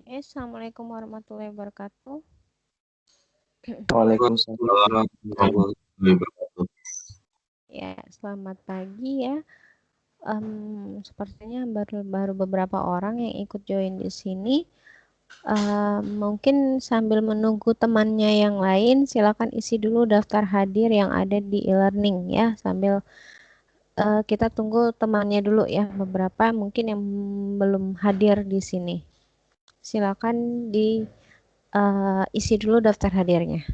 Assalamualaikum warahmatullahi wabarakatuh. Waalaikumsalam warahmatullahi wabarakatuh. Ya, selamat pagi ya. Sepertinya baru baru beberapa orang yang ikut join di sini. Mungkin sambil menunggu temannya yang lain, silakan isi dulu daftar hadir yang ada di e-learning ya. Sambil kita tunggu temannya dulu ya. Beberapa mungkin yang belum hadir di sini. Silakan isi dulu daftar hadirnya.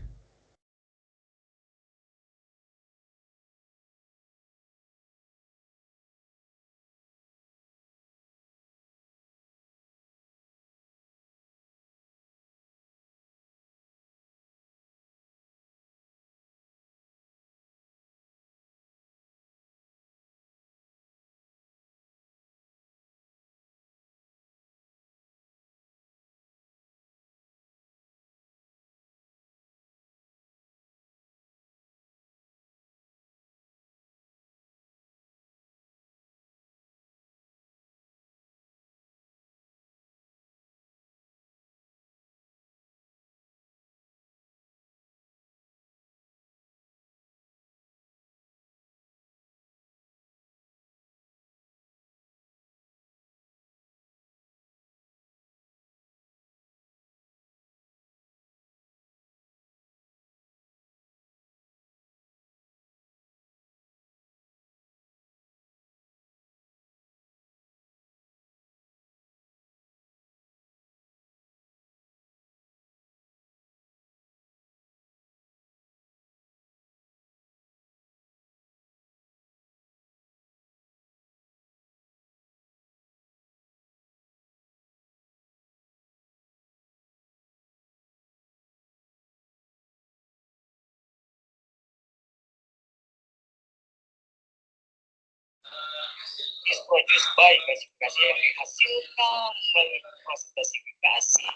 Disproduse by klasifikasi yang dihasilkan melalui proses klasifikasi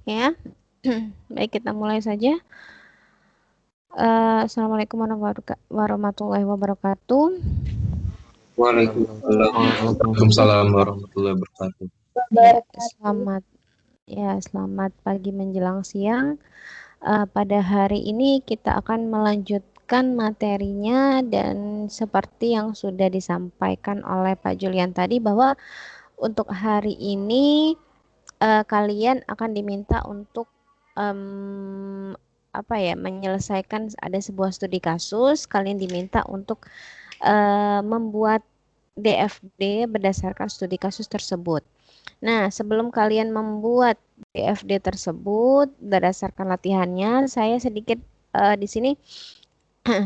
ya. Baik, kita mulai saja. Assalamualaikum warahmatullahi wabarakatuh. Waalaikumsalam warahmatullahi wabarakatuh. Selamat pagi menjelang siang. Pada hari ini kita akan melanjutkan materinya, dan seperti yang sudah disampaikan oleh Pak Julian tadi bahwa untuk hari ini kalian akan diminta untuk menyelesaikan ada sebuah studi kasus. Kalian diminta untuk membuat DFD berdasarkan studi kasus tersebut. Nah, sebelum kalian membuat DFD tersebut berdasarkan latihannya, saya sedikit di sini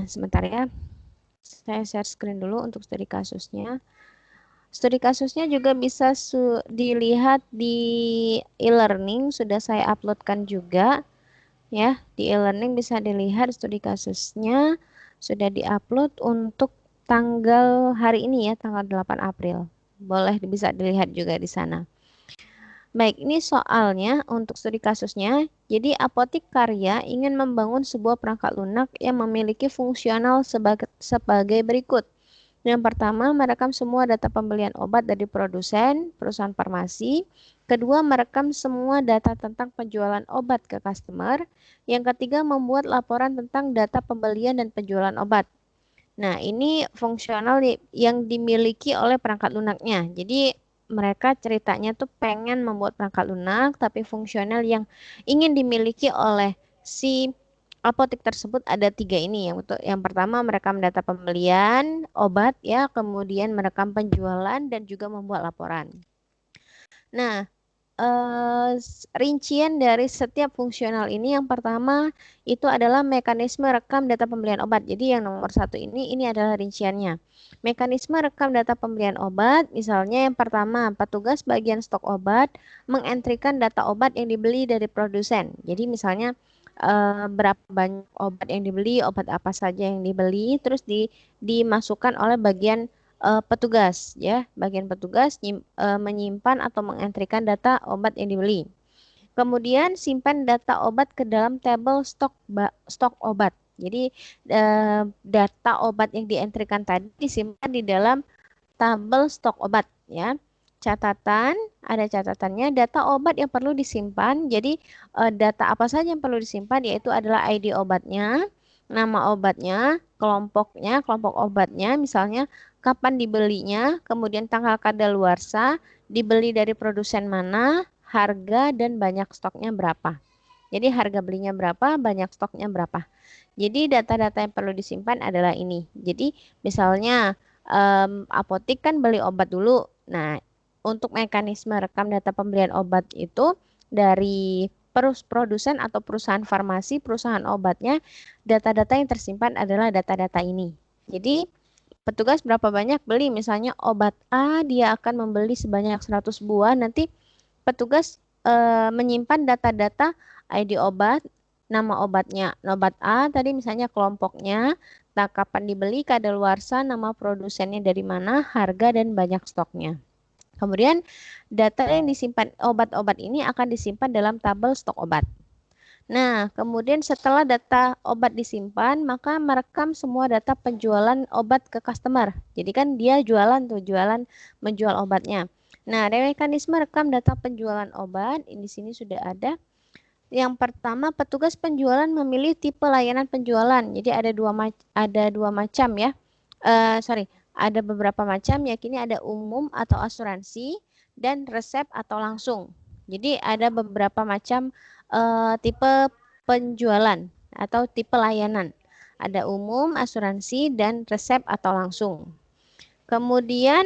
sebentar ya. Saya share screen dulu untuk studi kasusnya. Studi kasusnya juga bisa dilihat di e-learning, sudah saya uploadkan juga ya. Di e-learning bisa dilihat studi kasusnya sudah diupload untuk tanggal hari ini ya, tanggal 8 April. Boleh bisa dilihat juga di sana. Baik, ini soalnya untuk studi kasusnya. Jadi Apotik Karya ingin membangun sebuah perangkat lunak yang memiliki fungsional sebagai berikut. Yang pertama, merekam semua data pembelian obat dari produsen, perusahaan farmasi. Kedua, merekam semua data tentang penjualan obat ke customer. Yang ketiga, membuat laporan tentang data pembelian dan penjualan obat. Nah, ini fungsional yang dimiliki oleh perangkat lunaknya. Jadi, mereka ceritanya tuh pengen membuat perangkat lunak, tapi fungsional yang ingin dimiliki oleh si apotek tersebut ada 3 ini. Yang pertama, merekam data pembelian obat ya, kemudian merekam penjualan dan juga membuat laporan. Nah, rincian dari setiap fungsional ini, yang pertama itu adalah mekanisme rekam data pembelian obat. Jadi yang nomor 1 ini adalah rinciannya. Mekanisme rekam data pembelian obat, misalnya yang pertama, petugas bagian stok obat mengentrikan data obat yang dibeli dari produsen. Jadi misalnya berapa banyak obat yang dibeli, obat apa saja yang dibeli, terus dimasukkan oleh bagian petugas ya. Bagian petugas menyimpan atau mengentrikan data obat yang dibeli. Kemudian simpan data obat ke dalam tabel stok obat. Jadi data obat yang dientrikan tadi disimpan di dalam tabel stok obat ya. Ada catatannya, data obat yang perlu disimpan. Jadi data apa saja yang perlu disimpan, yaitu adalah ID obatnya, nama obatnya, kelompok obatnya, misalnya kapan dibelinya, kemudian tanggal kadaluarsa, dibeli dari produsen mana, harga, dan banyak stoknya berapa. Jadi harga belinya berapa, banyak stoknya berapa. Jadi data-data yang perlu disimpan adalah ini. Jadi misalnya apotek kan beli obat dulu. Nah, untuk mekanisme rekam data pembelian obat itu dari produsen atau perusahaan farmasi, perusahaan obatnya, data-data yang tersimpan adalah data-data ini. Jadi petugas berapa banyak beli, misalnya obat A dia akan membeli sebanyak 100 buah, nanti petugas menyimpan data-data ID obat, nama obatnya, obat A tadi misalnya kelompoknya, kapan dibeli, kadaluarsa, nama produsennya dari mana, harga, dan banyak stoknya. Kemudian data yang disimpan obat-obat ini akan disimpan dalam tabel stok obat. Nah, kemudian setelah data obat disimpan, maka merekam semua data penjualan obat ke customer. Jadi kan dia menjual obatnya. Nah, mekanisme rekam data penjualan obat, di sini sudah ada. Yang pertama, petugas penjualan memilih tipe layanan penjualan. Jadi ada dua macam ya. Ada beberapa macam, yakni ada umum atau asuransi dan resep atau langsung. Jadi ada beberapa macam tipe penjualan atau tipe layanan. Ada umum, asuransi, dan resep atau langsung. Kemudian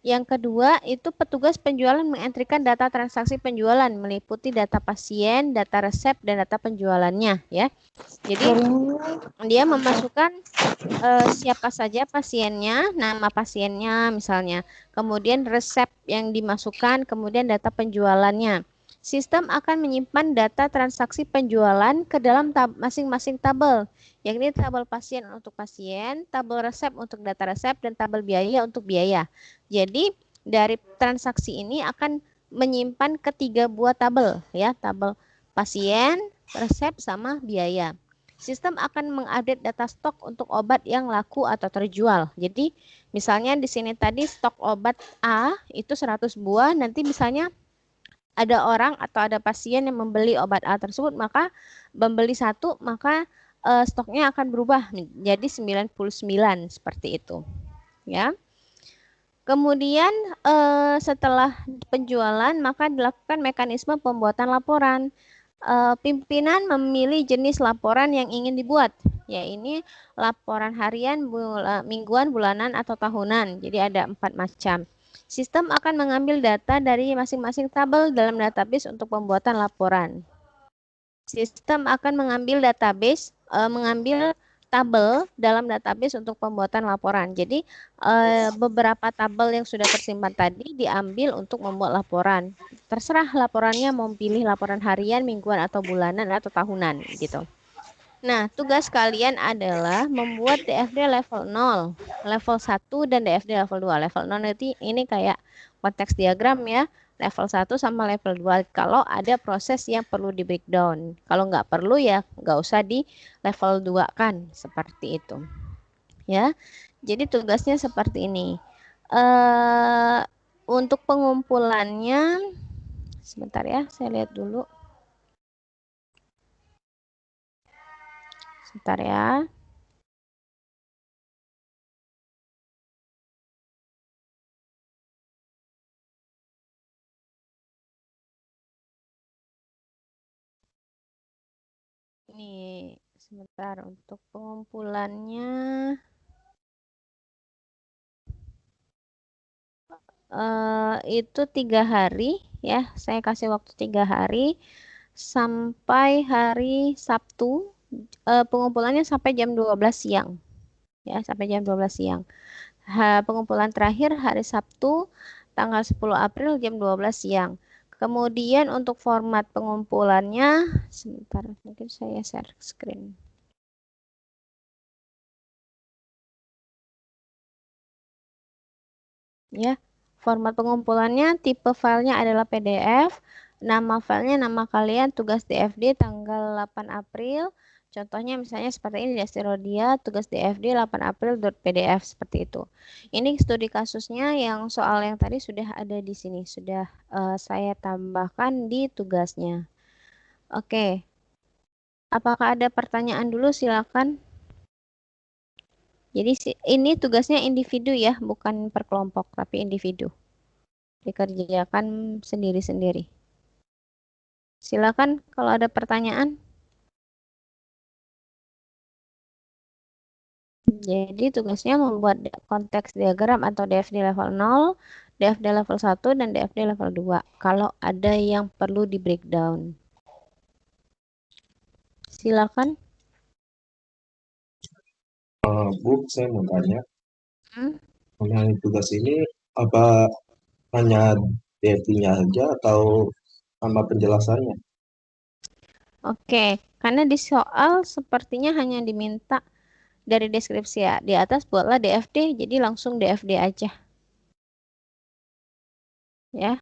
yang kedua itu petugas penjualan mengentrikan data transaksi penjualan meliputi data pasien, data resep, dan data penjualannya ya. Jadi dia memasukkan siapa saja pasiennya, nama pasiennya misalnya, kemudian resep yang dimasukkan, kemudian data penjualannya. Sistem akan menyimpan data transaksi penjualan ke dalam masing-masing tabel, yakni tabel pasien untuk pasien, tabel resep untuk data resep, dan tabel biaya untuk biaya. Jadi dari transaksi ini akan menyimpan ketiga buah tabel ya, tabel pasien, resep sama biaya. Sistem akan mengupdate data stok untuk obat yang laku atau terjual. Jadi misalnya di sini tadi stok obat A itu 100 buah, nanti misalnya ada orang atau ada pasien yang membeli obat A tersebut, maka membeli satu, maka stoknya akan berubah menjadi 99 seperti itu ya. Kemudian setelah penjualan maka dilakukan mekanisme pembuatan laporan. Pimpinan memilih jenis laporan yang ingin dibuat, yaitu laporan harian, mingguan, bulanan, atau tahunan. Jadi ada 4 macam. Sistem akan mengambil data dari masing-masing tabel dalam database untuk pembuatan laporan. Sistem akan mengambil tabel dalam database untuk pembuatan laporan. Jadi beberapa tabel yang sudah tersimpan tadi diambil untuk membuat laporan. Terserah laporannya mau pilih laporan harian, mingguan, atau bulanan, atau tahunan gitu. Nah, tugas kalian adalah membuat DFD level 0, level 1, dan DFD level 2. Level 0 ini kayak konteks diagram ya. Level 1 sama level 2 kalau ada proses yang perlu di breakdown. Kalau nggak perlu ya nggak usah di level 2 kan, seperti itu. Ya, jadi tugasnya seperti ini. Untuk pengumpulannya, sebentar ya, saya lihat dulu. Sebentar ya. Ini sebentar untuk pengumpulannya. Itu 3 hari ya. Saya kasih waktu 3 hari sampai hari Sabtu. Pengumpulannya sampai jam 12 siang ya, sampai jam 12 siang. Pengumpulan terakhir hari Sabtu tanggal 10 April jam 12 siang. Kemudian untuk format pengumpulannya, sebentar, mungkin saya share screen. Ya, format pengumpulannya tipe filenya adalah PDF. Nama filenya nama kalian, tugas DFD tanggal 8 April. Contohnya misalnya seperti ini, Desti Rodia, tugas DFD 8 April.pdf seperti itu. Ini studi kasusnya yang soal yang tadi sudah ada di sini, sudah saya tambahkan di tugasnya. Oke, apakah ada pertanyaan dulu? Silakan. Jadi ini tugasnya individu ya, bukan per kelompok, tapi individu. Dikerjakan sendiri-sendiri. Silakan kalau ada pertanyaan. Jadi tugasnya membuat konteks diagram atau DFD level 0, DFD level 1, dan DFD level 2. Kalau ada yang perlu di breakdown. Silakan. Bu, saya mau tanya, Hmm? mengenai tugas ini apa hanya DFT-nya aja atau sama penjelasannya? Oke, karena di soal sepertinya hanya diminta dari deskripsi ya. Di atas buatlah DFD, jadi langsung DFD aja. Ya.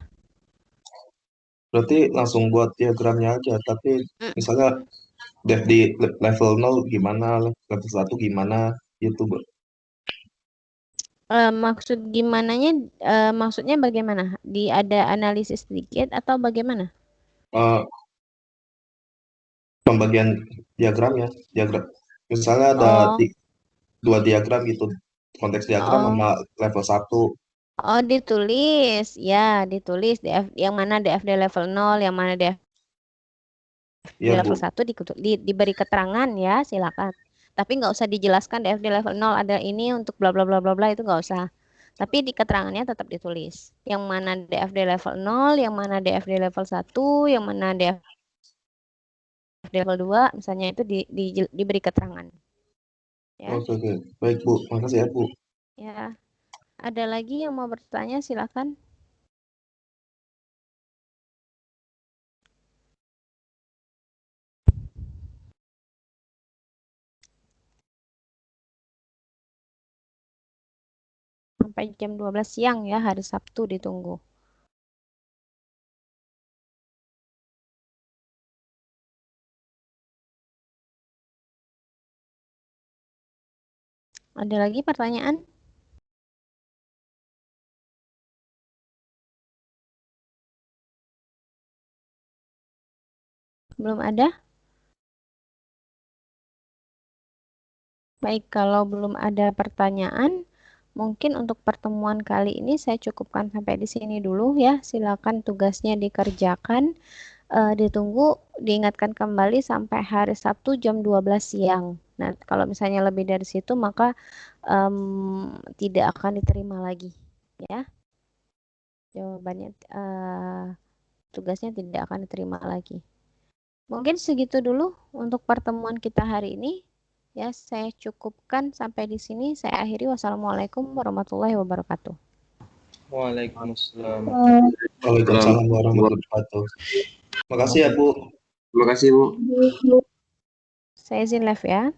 Berarti langsung buat diagramnya aja, tapi Hmm. misalnya DFT level 0 gimana, level 1 gimana, gitu Bu. Maksud gimananya, maksudnya bagaimana? Ada analisis sedikit atau bagaimana? Eh, Pembagian diagramnya, diagram. Misalnya ada Oh, 2 diagram gitu, konteks diagram oh, sama level 1. oh ditulis, ya ditulis yang mana DFD level 0, yang mana DFD Iya Bu. level 1 diberi keterangan ya, silakan. Tapi nggak usah dijelaskan DFD level 0 ada ini untuk bla bla bla bla bla, itu nggak usah. Tapi di keterangannya tetap ditulis. Yang mana DFD level 0, yang mana DFD level 1, yang mana DFD level 2, misalnya itu diberi keterangan. Ya, Oke, oke. Baik Bu, makasih ya Bu. ya. Ada lagi yang mau bertanya, silakan. Sampai jam 12 siang ya, hari Sabtu ditunggu. Ada lagi pertanyaan? Belum ada? Baik, kalau belum ada pertanyaan, mungkin untuk pertemuan kali ini saya cukupkan sampai di sini dulu ya. Silakan tugasnya dikerjakan. Ditunggu, diingatkan kembali sampai hari Sabtu jam 12 siang. Nah, kalau misalnya lebih dari situ, maka tidak akan diterima lagi. Ya, jawabannya tugasnya tidak akan diterima lagi. Mungkin segitu dulu untuk pertemuan kita hari ini. Ya, saya cukupkan sampai di sini. Saya akhiri. Wassalamualaikum warahmatullahi wabarakatuh. Waalaikumsalam. Waalaikumsalam warahmatullahi wabarakatuh. Makasih ya Bu. Terima kasih Bu. Saya izin live ya.